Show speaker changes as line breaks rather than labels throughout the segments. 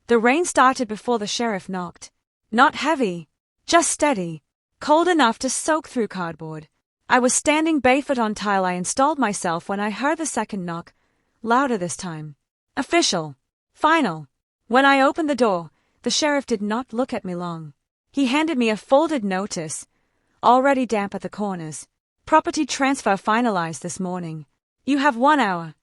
The rain started before the sheriff knocked. Not heavy, just steady, cold enough to soak through cardboard. I was standing barefoot on tile I installed myself when I heard the second knock, louder this time. Official. Final. When I opened the door, the sheriff did not look at me long. He handed me a folded notice, already damp at the corners. Property transfer finalized this morning. You have 1 hour.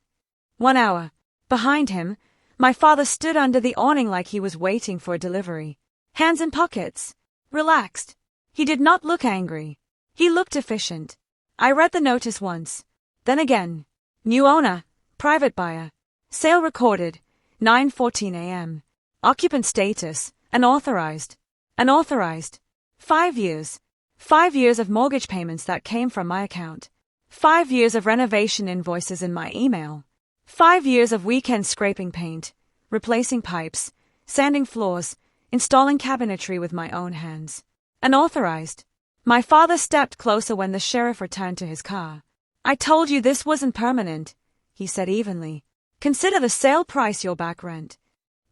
1 hour. Behind him, my father stood under the awning like he was waiting for a delivery. Hands in pockets. Relaxed. He did not look angry. He looked efficient. I read the notice once. Then again. New owner. Private buyer. Sale recorded. 9:14 a.m. Occupant status. Unauthorized. Unauthorized. 5 years. 5 years of mortgage payments that came from my account. 5 years of renovation invoices in my email. 5 years of weekend scraping paint, replacing pipes, sanding floors, installing cabinetry with my own hands. Unauthorized. My father stepped closer when the sheriff returned to his car. I told you this wasn't permanent, he said evenly. Consider the sale price your back rent.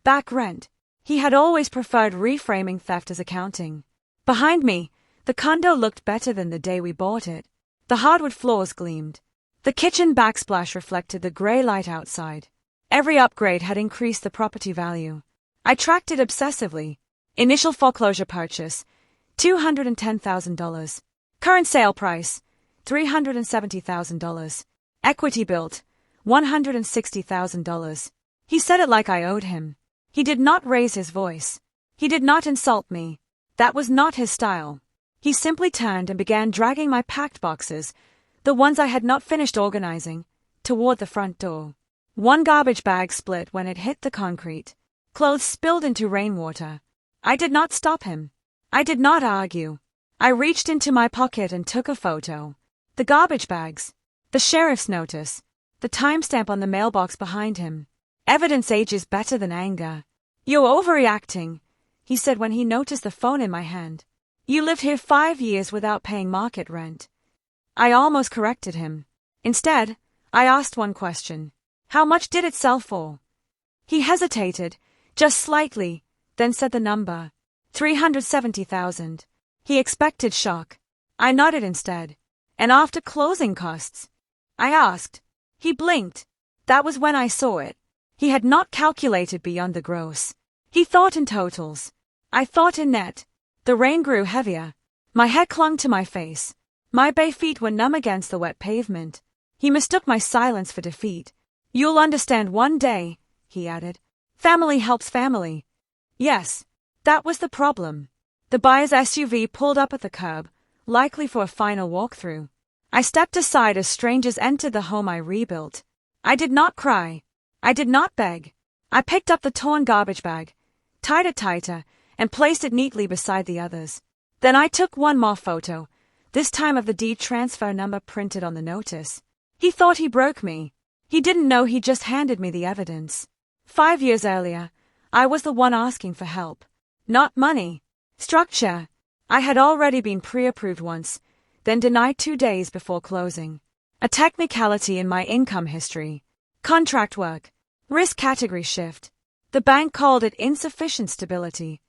Back rent. He had always preferred reframing theft as accounting. Behind me, the condo looked better than the day we bought it. The hardwood floors gleamed. The kitchen backsplash reflected the gray light outside. Every upgrade had increased the property value. I tracked it obsessively. Initial foreclosure purchase, $210,000. Current sale price, $370,000. Equity built, $160,000. He said it like I owed him. He did not raise his voice. He did not insult me. That was not his style. He simply turned and began dragging my packed boxes, the ones I had not finished organizing, toward the front door. One garbage bag split when it hit the concrete. Clothes spilled into rainwater. I did not stop him. I did not argue. I reached into my pocket and took a photo. The garbage bags. The sheriff's notice. The timestamp on the mailbox behind him. Evidence ages better than anger. You're overreacting, he said when he noticed the phone in my hand. You lived here 5 years without paying market rent. I almost corrected him. Instead, I asked one question. How much did it sell for? He hesitated, just slightly, then said the number. $370,000. He expected shock. I nodded instead. And after closing costs? I asked. He blinked. That was when I saw it. He had not calculated beyond the gross. He thought in totals. I thought in net. The rain grew heavier. My head clung to my face. My bare feet were numb against the wet pavement. He mistook my silence for defeat. You'll understand one day, he added. Family helps family. Yes, that was the problem. The buyer's SUV pulled up at the curb, likely for a final walkthrough. I stepped aside as strangers entered the home I rebuilt. I did not cry. I did not beg. I picked up the torn garbage bag, tied it tighter, and placed it neatly beside the others. Then I took one more photo, this time of the deed transfer number printed on the notice. He thought he broke me. He didn't know he just handed me the evidence. 5 years earlier, I was the one asking for help. Not money. Structure. I had already been pre-approved once, then denied 2 days before closing. A technicality in my income history. Contract work. Risk category shift. The bank called it insufficient stability.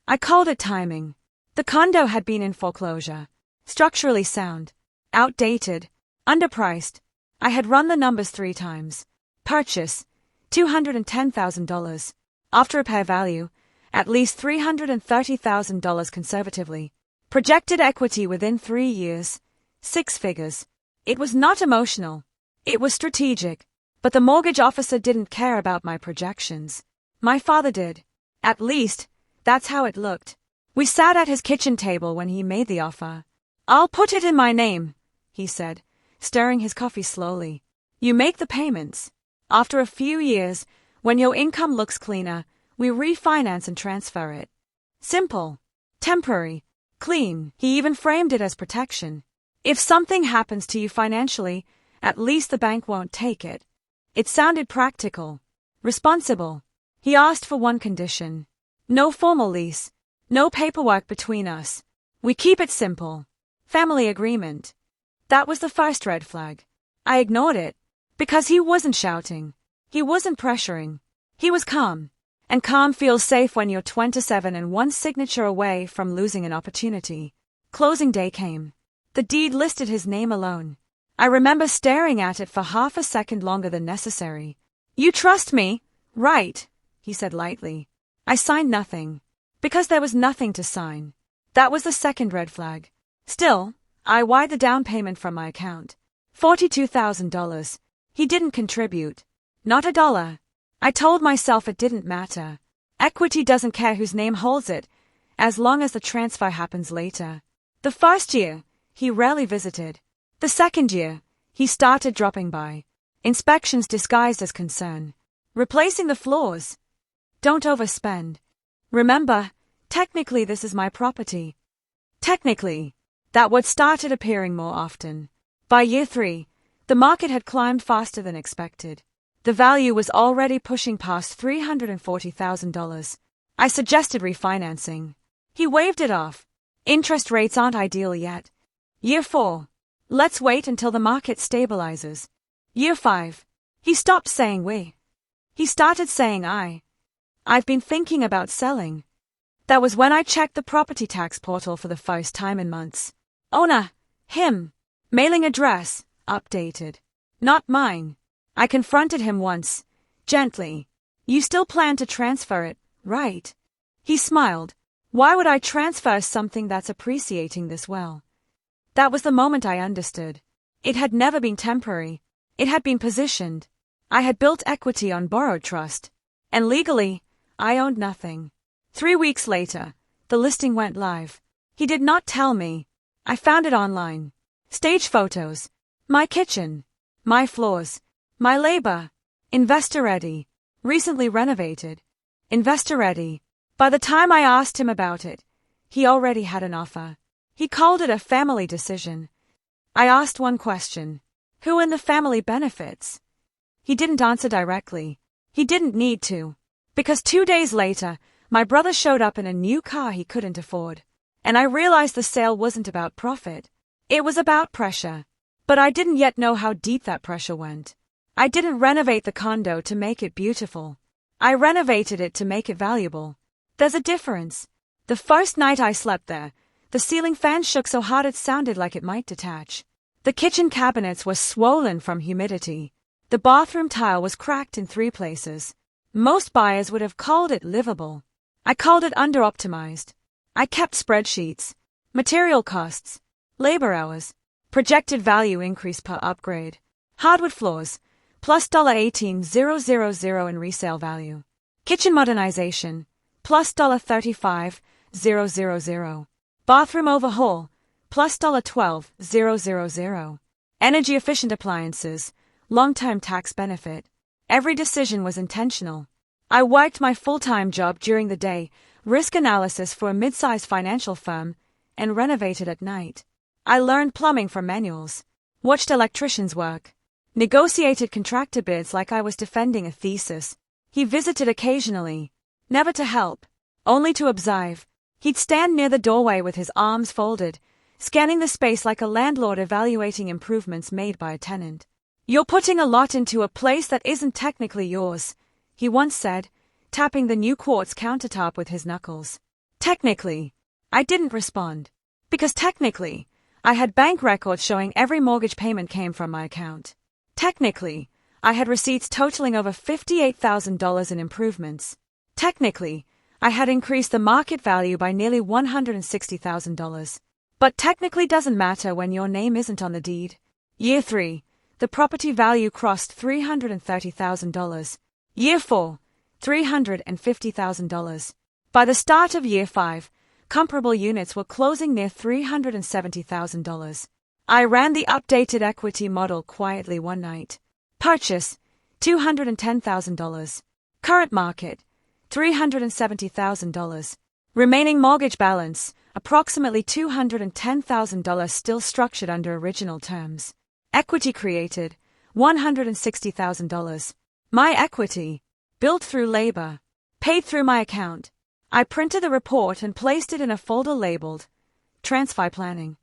I called it timing. The condo had been in foreclosure. Structurally sound. Outdated. Underpriced. I had run the numbers 3 times. Purchase. $210,000. After repair value. At least $330,000 conservatively. Projected equity within 3 years. 6 figures. It was not emotional. It was strategic. But the mortgage officer didn't care about my projections. My father did. At least, that's how it looked. We sat at his kitchen table when he made the offer. I'll put it in my name, he said, stirring his coffee slowly. You make the payments. After a few years, when your income looks cleaner, we refinance and transfer it. Simple. Temporary. Clean. He even framed it as protection. If something happens to you financially, at least the bank won't take it. It sounded practical. Responsible. He asked for one condition. No formal lease. No paperwork between us. We keep it simple. Family agreement. That was the first red flag. I ignored it. Because he wasn't shouting. He wasn't pressuring. He was calm. And calm feels safe when you're 27 and one signature away from losing an opportunity. Closing day came. The deed listed his name alone. I remember staring at it for half a second longer than necessary. "You trust me, right?" he said lightly. I signed nothing. Because there was nothing to sign. That was the second red flag. Still, I wired the down payment from my account. $42,000. He didn't contribute. Not a dollar. I told myself it didn't matter. Equity doesn't care whose name holds it, as long as the transfer happens later. The first year, he rarely visited. The second year, he started dropping by. Inspections disguised as concern. Replacing the floors. Don't overspend. Remember, technically this is my property. Technically, that word started appearing more often. By year 3, the market had climbed faster than expected. The value was already pushing past $340,000. I suggested refinancing. He waved it off. Interest rates aren't ideal yet. Year 4. Let's wait until the market stabilizes. Year 5. He stopped saying we. He started saying I. I've been thinking about selling. That was when I checked the property tax portal for the first time in months. Owner, him. Mailing address, updated. Not mine. I confronted him once, gently. You still plan to transfer it, right? He smiled. Why would I transfer something that's appreciating this well? That was the moment I understood. It had never been temporary. It had been positioned. I had built equity on borrowed trust. And legally, I owned nothing. 3 weeks later, the listing went live. He did not tell me. I found it online. Stage photos. My kitchen. My floors. My labor. Investor ready. Recently renovated. Investor ready. By the time I asked him about it, he already had an offer. He called it a family decision. I asked one question. Who in the family benefits? He didn't answer directly. He didn't need to. Because 2 days later, my brother showed up in a new car he couldn't afford. And I realized the sale wasn't about profit. It was about pressure. But I didn't yet know how deep that pressure went. I didn't renovate the condo to make it beautiful. I renovated it to make it valuable. There's a difference. The first night I slept there, the ceiling fan shook so hard it sounded like it might detach. The kitchen cabinets were swollen from humidity. The bathroom tile was cracked in 3 places. Most buyers would have called it livable. I called it under-optimized. I kept spreadsheets, material costs, labor hours, projected value increase per upgrade, hardwood floors, plus $18,000 in resale value. Kitchen modernization, plus $35,000. Bathroom overhaul, plus $12,000. Energy efficient appliances, long-term tax benefit. Every decision was intentional. I worked my full-time job during the day, risk analysis for a mid-sized financial firm, and renovated at night. I learned plumbing from manuals, watched electricians work, negotiated contractor bids like I was defending a thesis. He visited occasionally, never to help, only to observe. He'd stand near the doorway with his arms folded, scanning the space like a landlord evaluating improvements made by a tenant. "You're putting a lot into a place that isn't technically yours," he once said, tapping the new quartz countertop with his knuckles. Technically, I didn't respond. Because technically, I had bank records showing every mortgage payment came from my account. Technically, I had receipts totaling over $58,000 in improvements. Technically, I had increased the market value by nearly $160,000. But technically doesn't matter when your name isn't on the deed. Year 3, the property value crossed $330,000. Year 4, $350,000. By the start of Year 5, comparable units were closing near $370,000. I ran the updated equity model quietly one night. Purchase, $210,000. Current market, $370,000. Remaining mortgage balance, approximately $210,000 still structured under original terms. Equity created, $160,000. My equity, built through labor, paid through my account. I printed the report and placed it in a folder labeled Transfer Planning.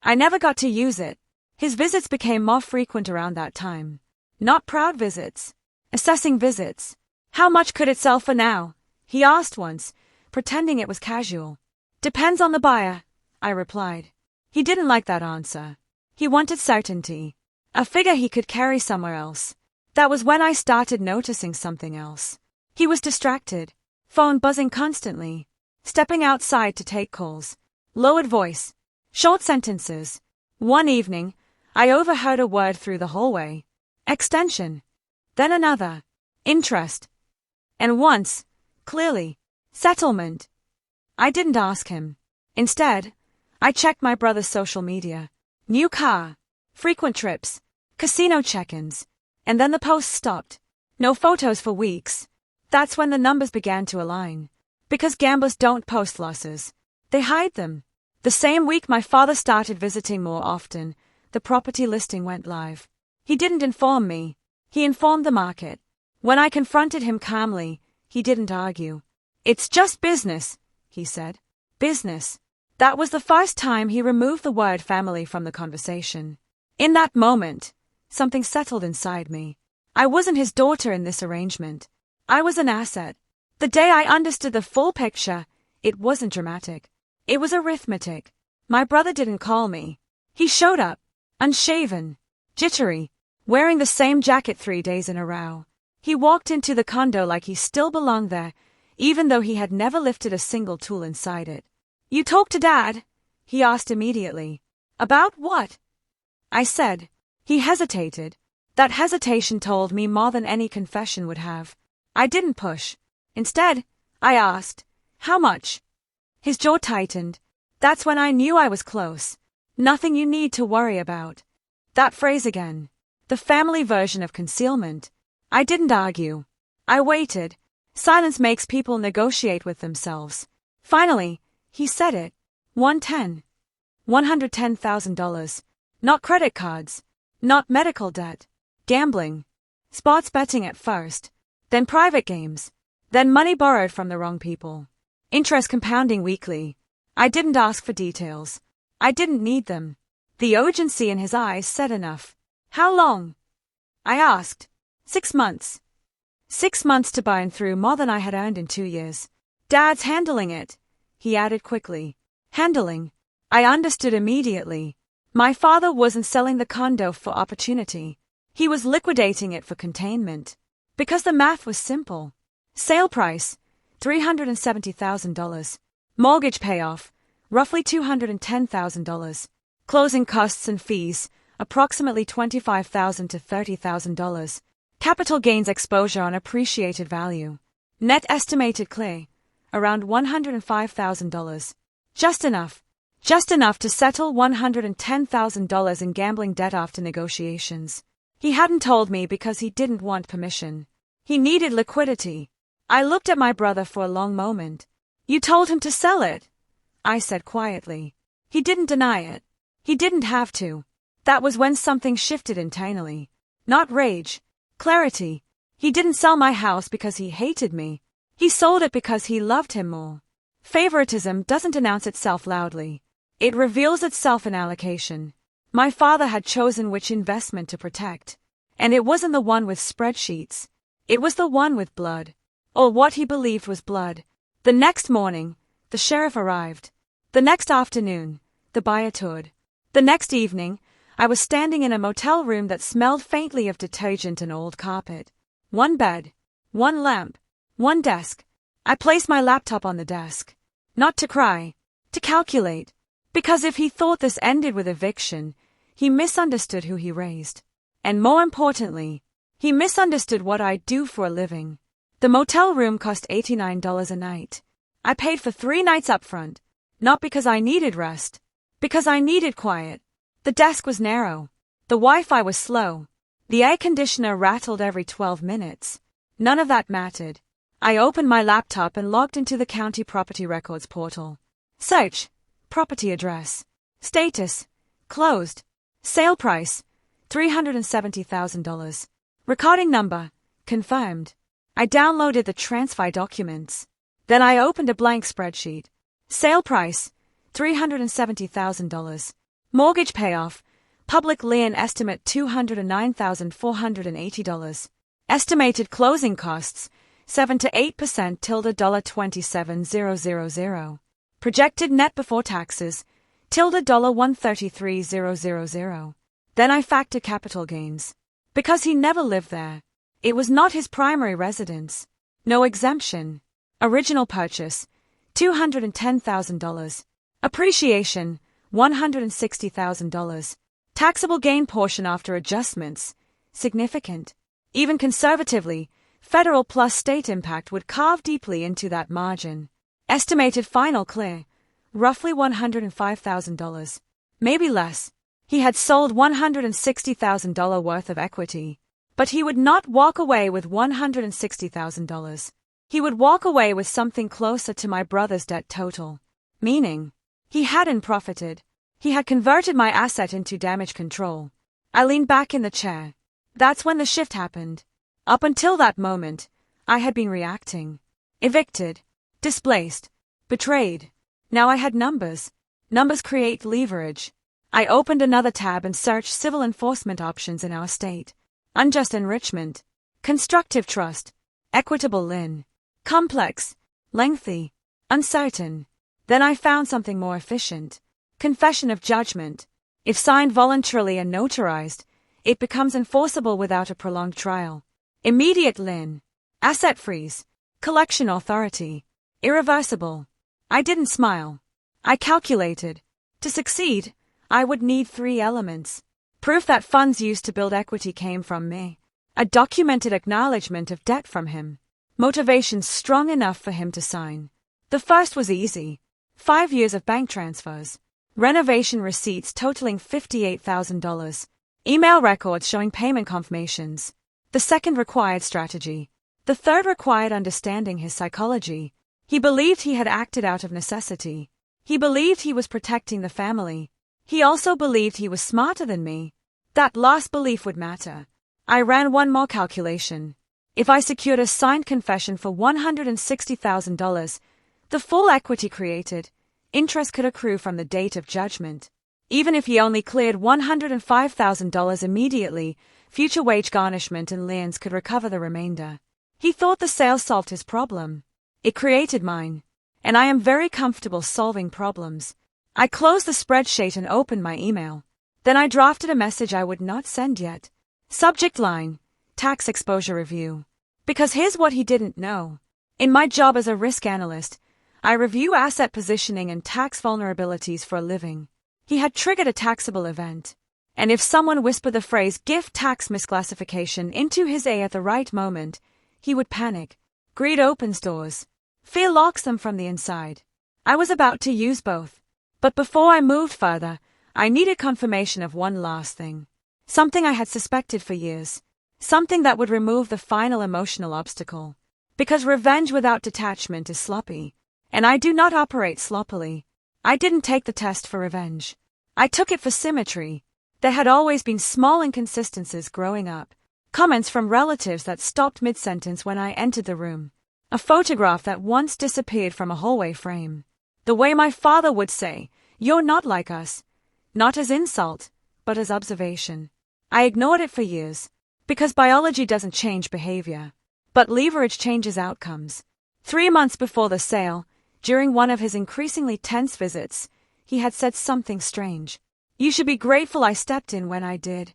I never got to use it. His visits became more frequent around that time. Not proud visits. Assessing visits. How much could it sell for now? he asked once, pretending it was casual. Depends on the buyer, I replied. He didn't like that answer. He wanted certainty. A figure he could carry somewhere else. That was when I started noticing something else. He was distracted. Phone buzzing constantly. Stepping outside to take calls. Lowered voice. Short sentences. One evening, I overheard a word through the hallway. Extension. Then another. Interest. And once, clearly, settlement. I didn't ask him. Instead, I checked my brother's social media. New car. Frequent trips. Casino check-ins. And then the post stopped. No photos for weeks. That's when the numbers began to align. Because gamblers don't post losses. They hide them. The same week my father started visiting more often, the property listing went live. He didn't inform me. He informed the market. When I confronted him calmly, he didn't argue. It's just business, he said. Business. That was the first time he removed the word family from the conversation. In that moment, something settled inside me. I wasn't his daughter in this arrangement. I was an asset. The day I understood the full picture, it wasn't dramatic. It was arithmetic. My brother didn't call me. He showed up, unshaven, jittery, wearing the same jacket 3 days in a row. He walked into the condo like he still belonged there, even though he had never lifted a single tool inside it. You talked to Dad? He asked immediately. About what? I said. He hesitated. That hesitation told me more than any confession would have. I didn't push. Instead, I asked, how much? His jaw tightened. That's when I knew I was close. Nothing you need to worry about. That phrase again. The family version of concealment. I didn't argue. I waited. Silence makes people negotiate with themselves. Finally, he said it. $110,000. Not credit cards. Not medical debt. Gambling. Sports betting at first. Then private games. Then money borrowed from the wrong people. Interest compounding weekly. I didn't ask for details. I didn't need them. The urgency in his eyes said enough. How long? I asked. 6 months. 6 months to burn through more than I had earned in 2 years. Dad's handling it, he added quickly. Handling. I understood immediately. My father wasn't selling the condo for opportunity. He was liquidating it for containment. Because the math was simple. Sale price, $370,000. Mortgage payoff, roughly $210,000. Closing costs and fees, approximately $25,000 to $30,000. Capital gains exposure on appreciated value. Net estimated clear, around $105,000. Just enough to settle $110,000 in gambling debt after negotiations. He hadn't told me because he didn't want permission. He needed liquidity. I looked at my brother for a long moment. You told him to sell it, I said quietly. He didn't deny it. He didn't have to. That was when something shifted internally. Not rage. Clarity. He didn't sell my house because he hated me. He sold it because he loved him more. Favoritism doesn't announce itself loudly. It reveals itself in allocation. My father had chosen which investment to protect. And it wasn't the one with spreadsheets. It was the one with blood. Or what he believed was blood. The next morning, the sheriff arrived. The next afternoon, the buyer toured. The next evening, I was standing in a motel room that smelled faintly of detergent and old carpet. One bed, one lamp, one desk. I placed my laptop on the desk. Not to cry, to calculate. Because if he thought this ended with eviction, he misunderstood who he raised. And more importantly, he misunderstood what I do for a living. The motel room cost $89 a night. I paid for 3 nights up front. Not because I needed rest. Because I needed quiet. The desk was narrow. The Wi-Fi was slow. The air conditioner rattled every 12 minutes. None of that mattered. I opened my laptop and logged into the county property records portal. Search. Property address. Status. Closed. Sale price. $370,000. Recording number. Confirmed. I downloaded the transfer documents. Then I opened a blank spreadsheet. Sale price. $370,000. Mortgage payoff. Public lien estimate $209,480. Estimated closing costs. 7 to 8% $27,000. Projected net before taxes $133,000. Then I factor capital gains. Because he never lived there. It was not his primary residence. No exemption. Original purchase $210,000. Appreciation $160,000. Taxable gain portion after adjustments significant. Even conservatively, federal plus state impact would carve deeply into that margin. Estimated final clear roughly $105,000. Maybe less. He had sold $160,000 worth of equity. But he would not walk away with $160,000. He would walk away with something closer to my brother's debt total. Meaning, he hadn't profited. He had converted my asset into damage control. I leaned back in the chair. That's when the shift happened. Up until that moment, I had been reacting. Evicted. Displaced. Betrayed. Now I had numbers. Numbers create leverage. I opened another tab and searched civil enforcement options in our state. Unjust enrichment. Constructive trust. Equitable lien. Complex. Lengthy. Uncertain. Then I found something more efficient. Confession of judgment. If signed voluntarily and notarized, it becomes enforceable without a prolonged trial. Immediate lien. Asset freeze. Collection authority. Irreversible. I didn't smile. I calculated. To succeed, I would need 3 elements. Proof that funds used to build equity came from me. A documented acknowledgement of debt from him. Motivation strong enough for him to sign. The first was easy. 5 years of bank transfers. Renovation receipts totaling $58,000. Email records showing payment confirmations. The second required strategy. The third required understanding his psychology. He believed he had acted out of necessity. He believed he was protecting the family. He also believed he was smarter than me. That last belief would matter. I ran one more calculation. If I secured a signed confession for $160,000, the full equity created, interest could accrue from the date of judgment. Even if he only cleared $105,000 immediately, future wage garnishment and liens could recover the remainder. He thought the sale solved his problem. It created mine. And I am very comfortable solving problems. I closed the spreadsheet and opened my email. Then I drafted a message I would not send yet. Subject line, tax exposure review. Because here's what he didn't know. In my job as a risk analyst, I review asset positioning and tax vulnerabilities for a living. He had triggered a taxable event. And if someone whispered the phrase gift tax misclassification into his ear at the right moment, he would panic. Greed opens doors. Fear locks them from the inside. I was about to use both. But before I moved further, I needed confirmation of one last thing. Something I had suspected for years. Something that would remove the final emotional obstacle. Because revenge without detachment is sloppy. And I do not operate sloppily. I didn't take the test for revenge. I took it for symmetry. There had always been small inconsistencies growing up. Comments from relatives that stopped mid-sentence when I entered the room. A photograph that once disappeared from a hallway frame. The way my father would say, "You're not like us." Not as insult, but as observation. I ignored it for years. Because biology doesn't change behavior. But leverage changes outcomes. 3 months before the sale, during one of his increasingly tense visits, he had said something strange. "You should be grateful I stepped in when I did."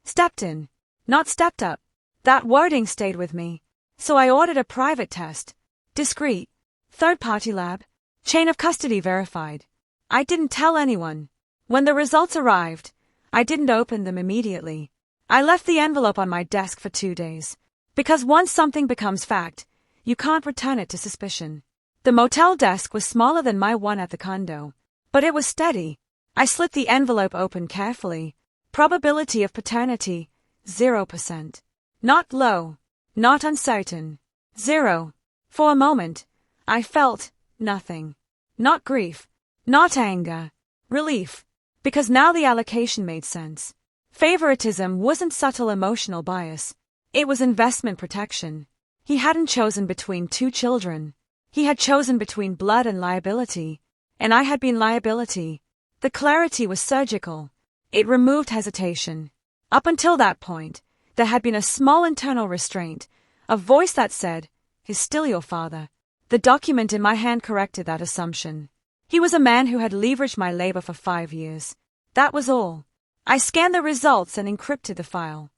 Stepped in. Not stepped up. That wording stayed with me. So I ordered a private test. Discreet. Third-party lab. Chain of custody verified. I didn't tell anyone. When the results arrived, I didn't open them immediately. I left the envelope on my desk for 2 days. Because once something becomes fact, you can't return it to suspicion. The motel desk was smaller than my one at the condo. But it was steady. I slit the envelope open carefully. Probability of paternity, 0%. Not low. Not uncertain. 0. For a moment, I felt nothing. Not grief. Not anger. Relief. Because now the allocation made sense. Favoritism wasn't subtle emotional bias. It was investment protection. He hadn't chosen between 2 children. He had chosen between blood and liability. And I had been liability. The clarity was surgical. It removed hesitation. Up until that point, there had been a small internal restraint, a voice that said, is still your father. The document in my hand corrected that assumption. He was a man who had leveraged my labor for 5 years. That was all. I scanned the results and encrypted the file.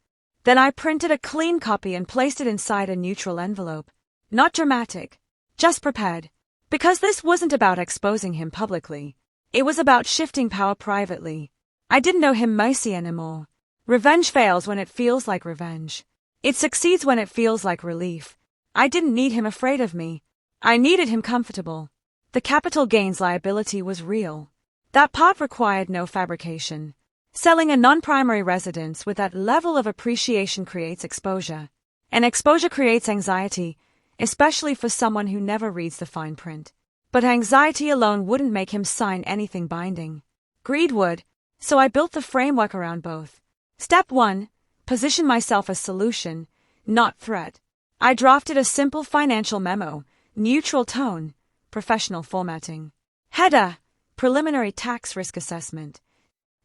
Then I printed a clean copy and placed it inside a neutral envelope. Not dramatic, just prepared. Because this wasn't about exposing him publicly. It was about shifting power privately. I didn't owe him mercy anymore. Revenge fails when it feels like revenge. It succeeds when it feels like relief. I didn't need him afraid of me. I needed him comfortable. The capital gains liability was real. That part required no fabrication. Selling a non-primary residence with that level of appreciation creates exposure. And exposure creates anxiety, especially for someone who never reads the fine print. But anxiety alone wouldn't make him sign anything binding. Greed would, so I built the framework around both. Step 1. Position myself as solution, not threat. I drafted a simple financial memo, neutral tone, professional formatting. Header: Preliminary tax risk assessment.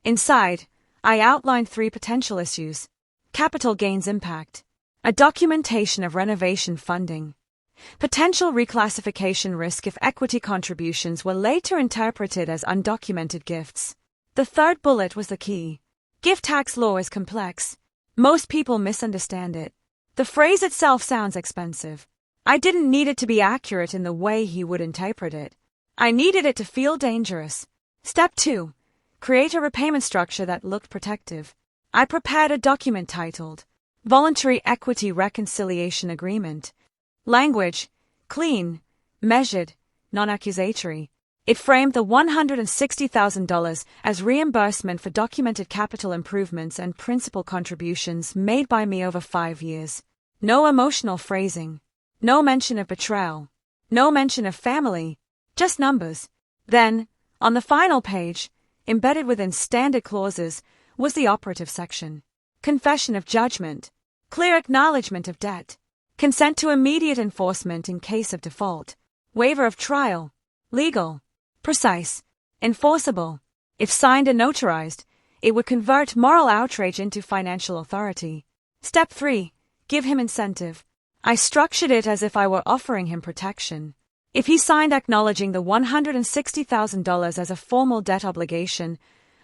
Inside, I outlined 3 potential issues. Capital gains impact. A documentation of renovation funding. Potential reclassification risk if equity contributions were later interpreted as undocumented gifts. The third bullet was the key. Gift tax law is complex. Most people misunderstand it. The phrase itself sounds expensive. I didn't need it to be accurate in the way he would interpret it. I needed it to feel dangerous. Step 2. Create a repayment structure that looked protective. I prepared a document titled Voluntary Equity Reconciliation Agreement. Language: clean, measured, non-accusatory. It framed the $160,000 as reimbursement for documented capital improvements and principal contributions made by me over 5 years. No emotional phrasing. No mention of betrayal. No mention of family. Just numbers. Then, on the final page, embedded within standard clauses, was the operative section. Confession of judgment. Clear acknowledgement of debt. Consent to immediate enforcement in case of default. Waiver of trial. Legal. Precise. Enforceable. If signed and notarized, it would convert moral outrage into financial authority. Step 3. Give him incentive. I structured it as if I were offering him protection. If he signed acknowledging the $160,000 as a formal debt obligation,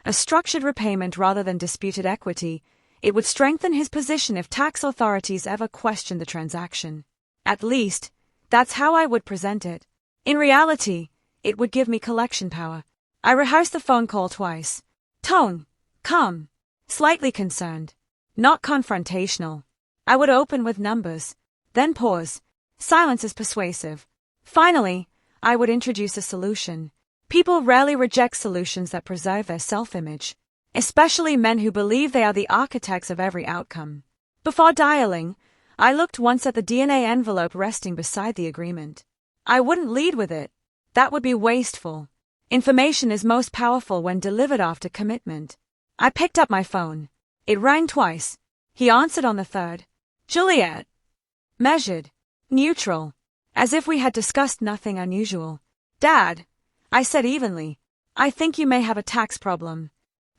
a structured repayment rather than disputed equity, it would strengthen his position if tax authorities ever questioned the transaction. At least, that's how I would present it. In reality, it would give me collection power. I rehearsed the phone call twice. Tone: calm, slightly concerned, not confrontational. I would open with numbers, then pause. Silence is persuasive. Finally, I would introduce a solution. People rarely reject solutions that preserve their self-image, especially men who believe they are the architects of every outcome. Before dialing, I looked once at the DNA envelope resting beside the agreement. I wouldn't lead with it. That would be wasteful. Information is most powerful when delivered after commitment. I picked up my phone. It rang twice. He answered on the third. Juliet. Measured. Neutral. As if we had discussed nothing unusual. Dad, I said evenly, I think you may have a tax problem.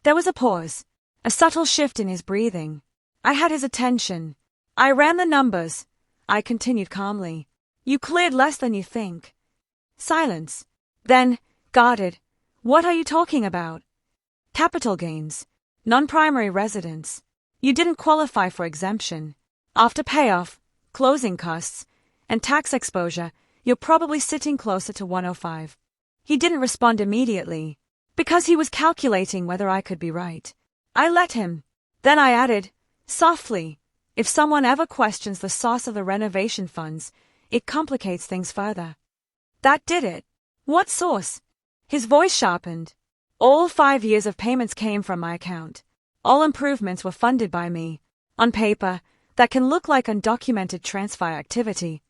There was a pause. A subtle shift in his breathing. I had his attention. I ran the numbers. I continued calmly. You cleared less than you think. Silence. Then, guarded. What are you talking about? Capital gains. Non-primary residence. You didn't qualify for exemption. After payoff, closing costs, and tax exposure, you're probably sitting closer to 105. He didn't respond immediately, because he was calculating whether I could be right. I let him. Then I added, softly, if someone ever questions the source of the renovation funds, it complicates things further. That did it. What source? His voice sharpened. All 5 years of payments came from my account. All improvements were funded by me. On paper, that can look like undocumented transfer activity.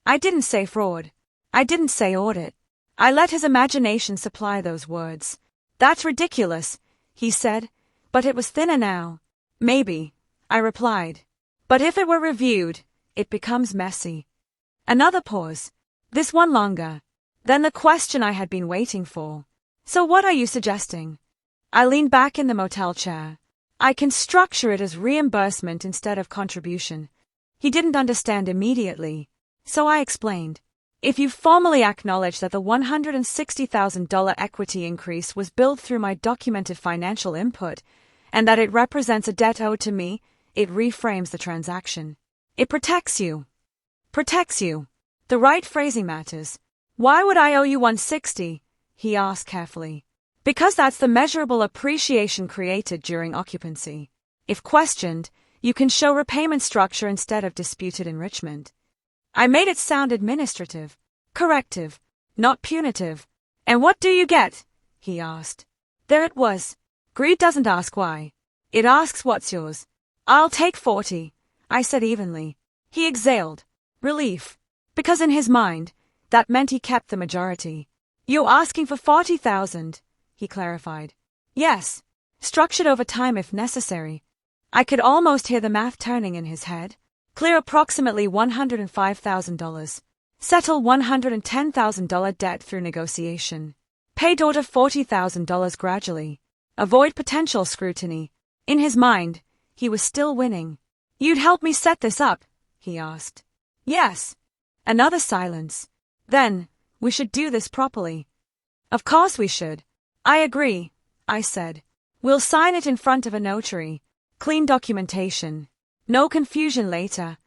I didn't say fraud. I didn't say audit. I let his imagination supply those words. That's ridiculous, he said, but it was thinner now. Maybe, I replied. But if it were reviewed, it becomes messy. Another pause. This one longer. Then the question I had been waiting for. So what are you suggesting? I leaned back in the motel chair. I can structure it as reimbursement instead of contribution. He didn't understand immediately. So I explained. If you formally acknowledge that the $160,000 equity increase was billed through my documented financial input, and that it represents a debt owed to me, it reframes the transaction. It protects you. Protects you. The right phrasing matters. Why would I owe you $160? He asked carefully. Because that's the measurable appreciation created during occupancy. If questioned, you can show repayment structure instead of disputed enrichment. I made it sound administrative, corrective, not punitive. And what do you get? He asked. There it was. Greed doesn't ask why. It asks what's yours. I'll take 40, I said evenly. He exhaled. Relief. Because in his mind, that meant he kept the majority. You're asking for 40,000, he clarified. Yes. Structured over time if necessary. I could almost hear the math turning in his head. Clear approximately $105,000. Settle $110,000 debt through negotiation. Pay daughter $40,000 gradually. Avoid potential scrutiny. In his mind, he was still winning. You'd help me set this up? He asked. Yes. Another silence. Then, we should do this properly. Of course we should. I agree, I said. We'll sign it in front of a notary. Clean documentation. No confusion later.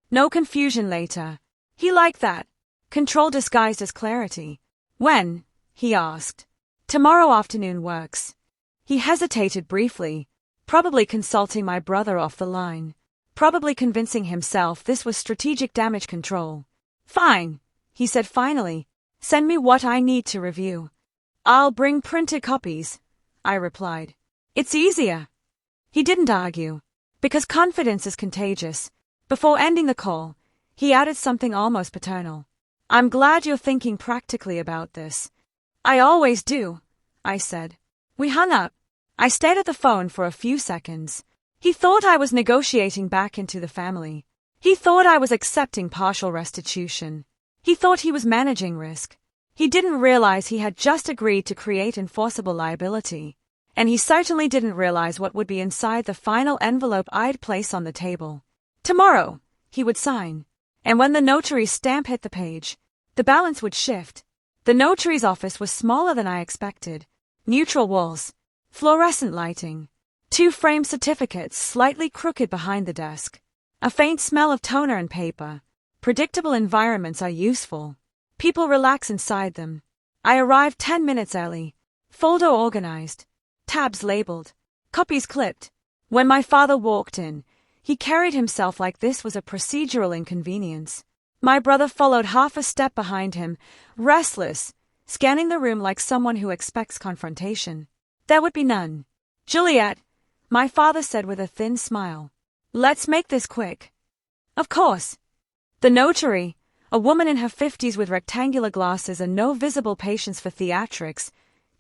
No confusion later. He liked that. Control disguised as clarity. When? He asked. Tomorrow afternoon works. He hesitated briefly, probably consulting my brother off the line. Probably convincing himself this was strategic damage control. Fine, he said finally. Send me what I need to review. I'll bring printed copies, I replied. It's easier. He didn't argue. Because confidence is contagious. Before ending the call, he added something almost paternal. I'm glad you're thinking practically about this. I always do, I said. We hung up. I stayed at the phone for a few seconds. He thought I was negotiating back into the family. He thought I was accepting partial restitution. He thought he was managing risk. He didn't realize he had just agreed to create enforceable liability. And he certainly didn't realize what would be inside the final envelope I'd place on the table. Tomorrow, he would sign. And when the notary's stamp hit the page, the balance would shift. The notary's office was smaller than I expected. Neutral walls. Fluorescent lighting. 2 framed certificates slightly crooked behind the desk. A faint smell of toner and paper. Predictable environments are useful. People relax inside them. I arrived 10 minutes early. Folder organized. Tabs labeled. Copies clipped. When my father walked in, he carried himself like this was a procedural inconvenience. My brother followed half a step behind him, restless, scanning the room like someone who expects confrontation. There would be none. Juliet, my father said with a thin smile. Let's make this quick. Of course. The notary, a woman in her 50s with rectangular glasses and no visible patience for theatrics,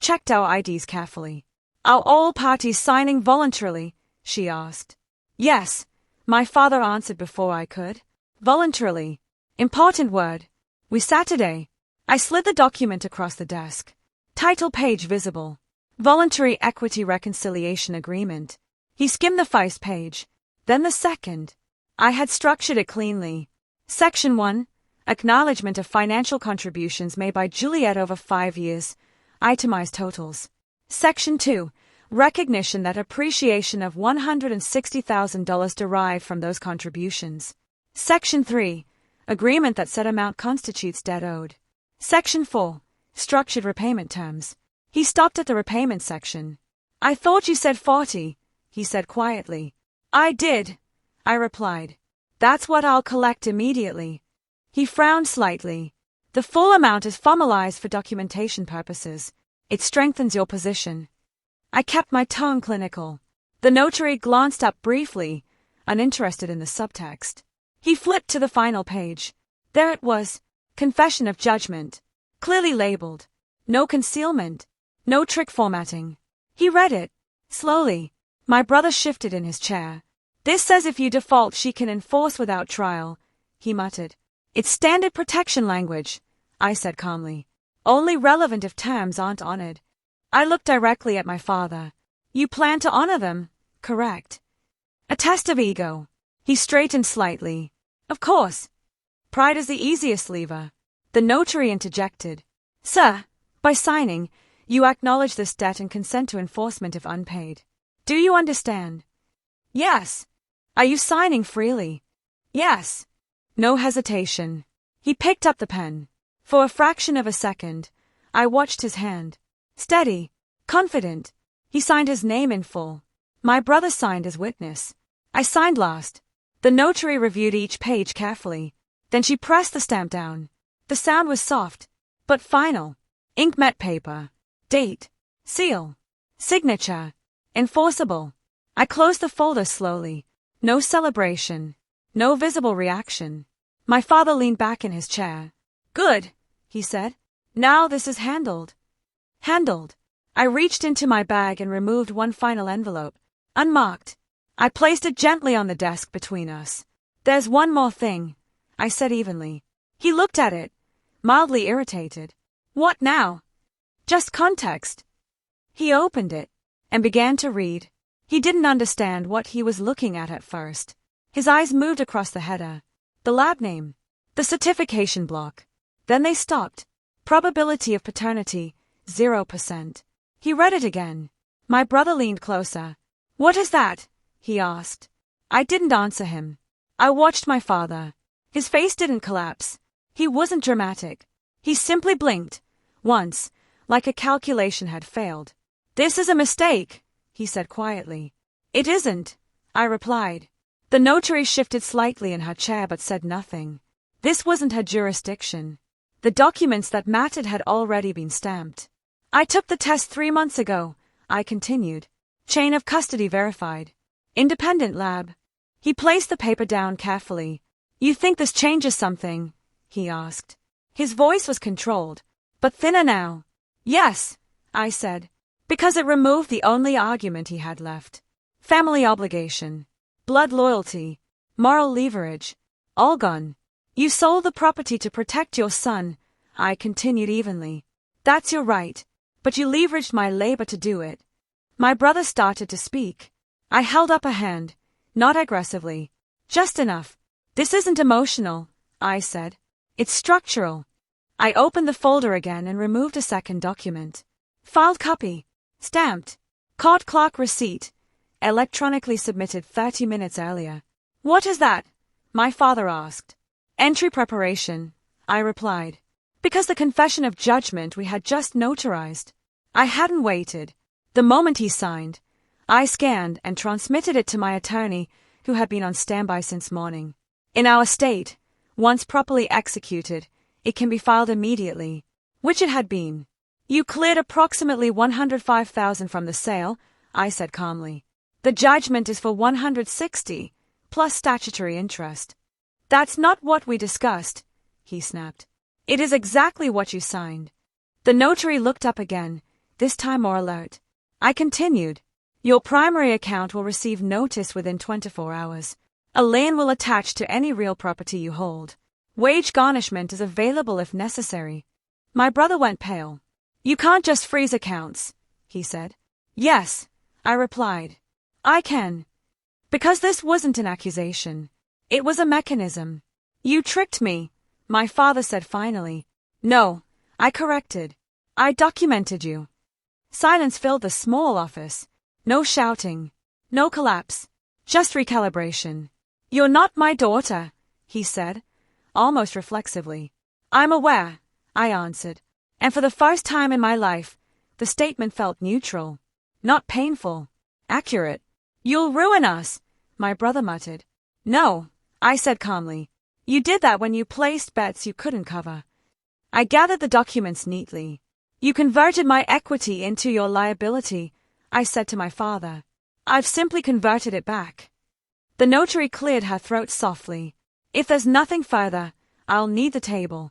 checked our IDs carefully. Are all parties signing voluntarily? She asked. Yes, my father answered before I could. Voluntarily. Important word. We Saturday. I slid the document across the desk. Title page visible. Voluntary Equity Reconciliation Agreement. He skimmed the first page, then the second. I had structured it cleanly. Section 1. Acknowledgement of financial contributions made by Juliet over 5 years. Itemized totals. Section 2. Recognition that appreciation of $160,000 derived from those contributions. Section 3. Agreement that said amount constitutes debt owed. Section 4. Structured repayment terms. He stopped at the repayment section. I thought you said 40, he said quietly. I did, I replied. That's what I'll collect immediately. He frowned slightly. The full amount is formalized for documentation purposes. It strengthens your position. I kept my tone clinical. The notary glanced up briefly, uninterested in the subtext. He flipped to the final page. There it was. Confession of judgment. Clearly labeled. No concealment. No trick formatting. He read it. Slowly. My brother shifted in his chair. This says if you default she can enforce without trial, he muttered. It's standard protection language, I said calmly. Only relevant if terms aren't honored. I looked directly at my father. You plan to honor them, correct? A test of ego. He straightened slightly. Of course. Pride is the easiest lever. The notary interjected. Sir, by signing, you acknowledge this debt and consent to enforcement if unpaid. Do you understand? Yes. Are you signing freely? Yes. No hesitation. He picked up the pen. For a fraction of a second, I watched his hand. Steady, confident. He signed his name in full. My brother signed as witness. I signed last. The notary reviewed each page carefully. Then she pressed the stamp down. The sound was soft, but final. Ink met paper. Date. Seal. Signature. Enforceable. I closed the folder slowly. No celebration. No visible reaction. My father leaned back in his chair. Good, he said. Now this is handled. Handled. I reached into my bag and removed one final envelope. Unmarked. I placed it gently on the desk between us. There's one more thing, I said evenly. He looked at it, mildly irritated. What now? Just context. He opened it and began to read. He didn't understand what he was looking at first. His eyes moved across the header, the lab name, the certification block. Then they stopped. Probability of paternity, 0%. He read it again. My brother leaned closer. What is that? He asked. I didn't answer him. I watched my father. His face didn't collapse. He wasn't dramatic. He simply blinked, once, like a calculation had failed. This is a mistake, he said quietly. It isn't, I replied. The notary shifted slightly in her chair but said nothing. This wasn't her jurisdiction. The documents that mattered had already been stamped. I took the test 3 months ago, I continued. Chain of custody verified. Independent lab. He placed the paper down carefully. You think this changes something? He asked. His voice was controlled, but thinner now. Yes, I said, because it removed the only argument he had left. Family obligation. Blood loyalty. Moral leverage. All gone. You sold the property to protect your son, I continued evenly. That's your right, but you leveraged my labor to do it. My brother started to speak. I held up a hand, not aggressively. Just enough. This isn't emotional, I said. It's structural. I opened the folder again and removed a second document. Filed copy. Stamped. Court clerk receipt. Electronically submitted 30 minutes earlier. What is that? My father asked. Entry preparation, I replied. Because the confession of judgment we had just notarized. I hadn't waited. The moment he signed, I scanned and transmitted it to my attorney, who had been on standby since morning. In our state, once properly executed, it can be filed immediately, which it had been. You cleared approximately $105,000 from the sale, I said calmly. The judgment is for $160, plus statutory interest. That's not what we discussed, he snapped. It is exactly what you signed. The notary looked up again, this time more alert. I continued. Your primary account will receive notice within 24 hours. A lien will attach to any real property you hold. Wage garnishment is available if necessary. My brother went pale. You can't just freeze accounts, he said. Yes, I replied. I can. Because this wasn't an accusation. It was a mechanism. You tricked me, my father said finally. No, I corrected. I documented you. Silence filled the small office. No shouting. No collapse. Just recalibration. You're not my daughter, he said, almost reflexively. I'm aware, I answered. And for the first time in my life, the statement felt neutral. Not painful. Accurate. You'll ruin us, my brother muttered. No, I said calmly. You did that when you placed bets you couldn't cover. I gathered the documents neatly. You converted my equity into your liability, I said to my father. I've simply converted it back. The notary cleared her throat softly. If there's nothing further, I'll need the table.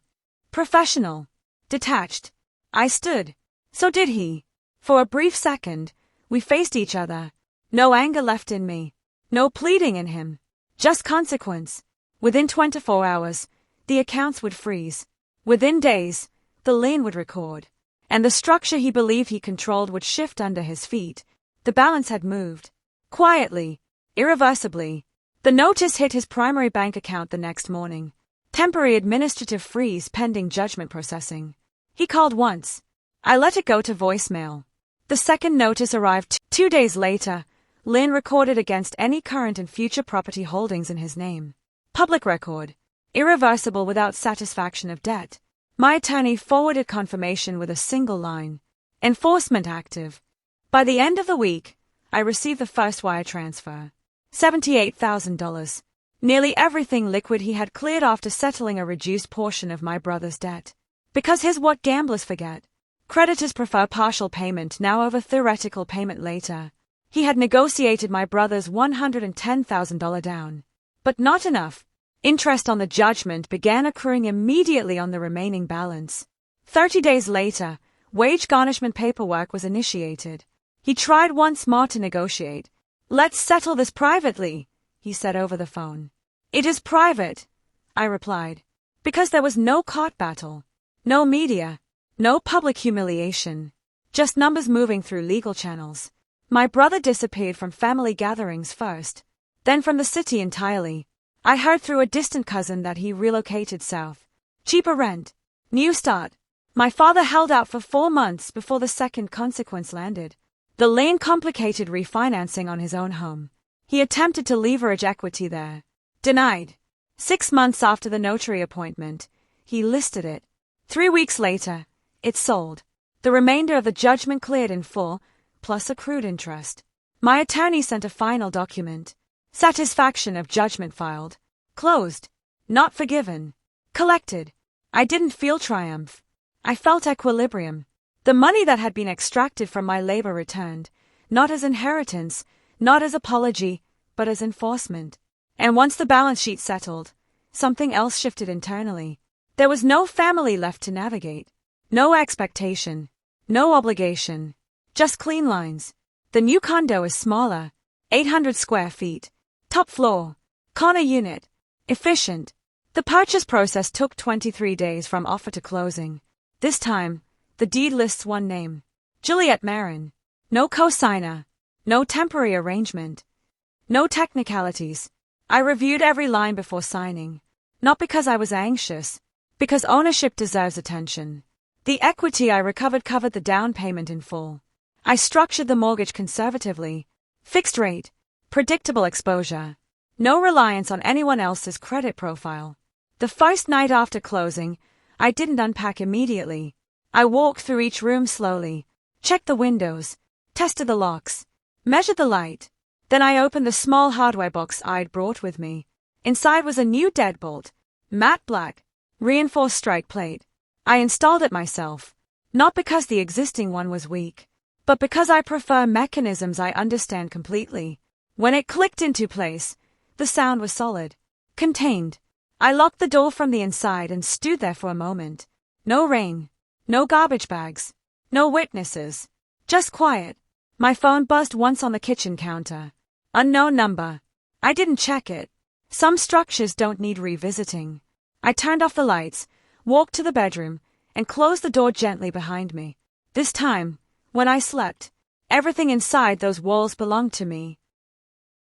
Professional. Detached. I stood. So did he. For a brief second, we faced each other. No anger left in me. No pleading in him. Just consequence. Within 24 hours, the accounts would freeze. Within days, the lien would record. And the structure he believed he controlled would shift under his feet. The balance had moved. Quietly. Irreversibly. The notice hit his primary bank account the next morning. Temporary administrative freeze pending judgment processing. He called once. I let it go to voicemail. The second notice arrived 2 days later. Lynn recorded against any current and future property holdings in his name. Public record. Irreversible without satisfaction of debt. My attorney forwarded confirmation with a single line. Enforcement active. By the end of the week, I received the first wire transfer. $78,000. Nearly everything liquid he had cleared after settling a reduced portion of my brother's debt. Because here's what gamblers forget. Creditors prefer partial payment now over theoretical payment later. He had negotiated my brother's $110,000 down. But not enough. Interest on the judgment began accruing immediately on the remaining balance. 30 days later, wage garnishment paperwork was initiated. He tried once more to negotiate. Let's settle this privately, he said over the phone. It is private, I replied, because there was no court battle, no media, no public humiliation, just numbers moving through legal channels. My brother disappeared from family gatherings first, then from the city entirely. I heard through a distant cousin that he relocated south. Cheaper rent. New start. My father held out for 4 months before the second consequence landed. The lane complicated refinancing on his own home. He attempted to leverage equity there. Denied. 6 months after the notary appointment, he listed it. 3 weeks later, it sold. The remainder of the judgment cleared in full, plus accrued interest. My attorney sent a final document. Satisfaction of judgment filed. Closed. Not forgiven. Collected. I didn't feel triumph. I felt equilibrium. The money that had been extracted from my labor returned, not as inheritance, not as apology, but as enforcement. And once the balance sheet settled, something else shifted internally. There was no family left to navigate. No expectation. No obligation. Just clean lines. The new condo is smaller. 800 square feet. Top floor. Corner unit. Efficient. The purchase process took 23 days from offer to closing. This time, the deed lists one name. Juliet Marin. No co-signer. No temporary arrangement. No technicalities. I reviewed every line before signing. Not because I was anxious. Because ownership deserves attention. The equity I recovered covered the down payment in full. I structured the mortgage conservatively. Fixed rate. Predictable exposure. No reliance on anyone else's credit profile. The first night after closing, I didn't unpack immediately. I walked through each room slowly, checked the windows, tested the locks, measured the light. Then I opened the small hardware box I'd brought with me. Inside was a new deadbolt, matte black, reinforced strike plate. I installed it myself, not because the existing one was weak, but because I prefer mechanisms I understand completely. When it clicked into place, the sound was solid, contained. I locked the door from the inside and stood there for a moment. No rain, no garbage bags, no witnesses, just quiet. My phone buzzed once on the kitchen counter. Unknown number. I didn't check it. Some structures don't need revisiting. I turned off the lights, walked to the bedroom, and closed the door gently behind me. This time, when I slept, everything inside those walls belonged to me.